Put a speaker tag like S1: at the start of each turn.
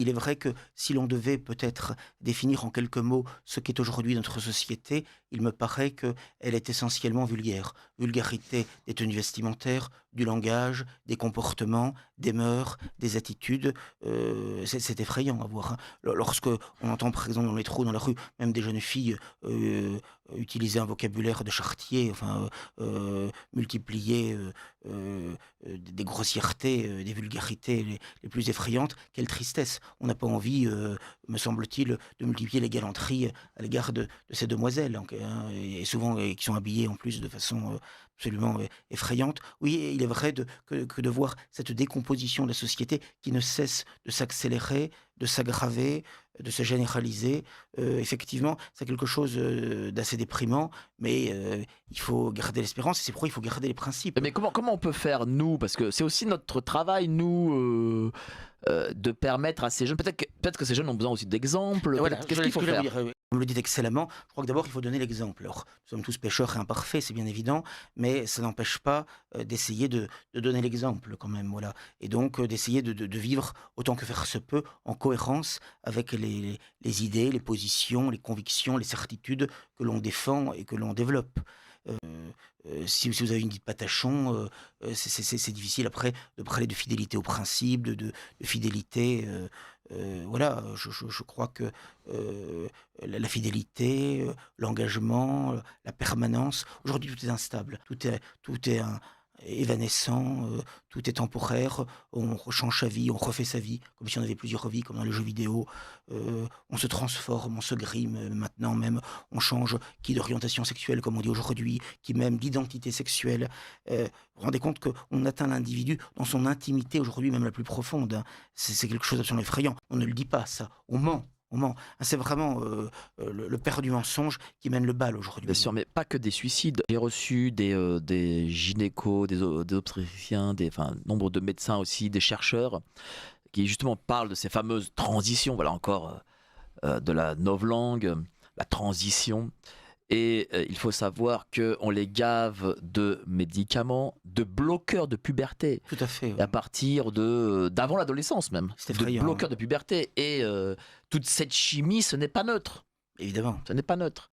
S1: il est vrai que si l'on devait peut-être définir en quelques mots ce qu'est aujourd'hui notre société, il me paraît qu'elle est essentiellement vulgaire. Vulgarité des tenues vestimentaires, du langage, des comportements, des mœurs, des attitudes. C'est effrayant à voir, hein. Lorsque on entend par exemple dans le métro, dans la rue, même des jeunes filles utiliser un vocabulaire de charretier, enfin multiplier des grossièretés, des vulgarités les plus effrayantes. Quelle tristesse! On n'a pas envie, me semble-t-il, de multiplier les galanteries à l'égard de ces demoiselles, hein, et souvent qui sont habillées en plus de façon absolument effrayante. Oui, il est vrai que de voir cette décomposition de la société qui ne cesse de s'accélérer, de s'aggraver, de se généraliser. Effectivement, c'est quelque chose d'assez déprimant, mais il faut garder l'espérance et c'est pourquoi il faut garder les principes.
S2: Mais comment on peut faire, nous, parce que c'est aussi notre travail, nous, de permettre à ces jeunes, peut-être que ces jeunes ont besoin aussi d'exemples,
S1: Et voilà,
S2: qu'est-ce qu'il faut
S1: ce que j'allais
S2: faire?
S1: dire, vous me le dites excellemment. Je crois que d'abord il faut donner l'exemple. Alors, nous sommes tous pécheurs et imparfaits, c'est bien évident, mais ça n'empêche pas, d'essayer de donner l'exemple quand même, voilà. Et donc, d'essayer de vivre autant que faire se peut, en cohérence avec les idées, les positions, les convictions, les certitudes que l'on défend et que l'on développe. Heu si vous avez une vie de patachon, c'est difficile après de parler de fidélité aux principes, de fidélité, voilà, je crois que, la fidélité, l'engagement, la permanence. Aujourd'hui, tout est instable, tout est évanescent, tout est temporaire. On rechange sa vie, on refait sa vie, comme si on avait plusieurs vies, comme dans les jeux vidéo. On se transforme, on se grime, maintenant même, on change qui d'orientation sexuelle, comme on dit aujourd'hui, qui même d'identité sexuelle. Vous vous rendez compte qu'on atteint l'individu dans son intimité aujourd'hui, même la plus profonde, hein. C'est quelque chose d'absolument effrayant. On ne le dit pas ça, on ment, on ment. Ah, c'est vraiment, le père du mensonge qui mène le bal
S2: Bien
S1: aujourd'hui.
S2: sûr, mais pas que des suicides. J'ai reçu des gynécos, des obstétriciens, enfin, nombre de médecins aussi, des chercheurs, qui justement parlent de ces fameuses transitions, voilà encore de la novlangue, la transition. Et il faut savoir qu'on les gave de médicaments, de bloqueurs de puberté,
S1: Tout à fait,
S2: et à partir d'avant l'adolescence même,
S1: c'est
S2: de
S1: effrayant,
S2: bloqueurs
S1: hein,
S2: de puberté. Et toute cette chimie, ce n'est pas neutre.
S1: évidemment.
S2: Ce n'est pas neutre.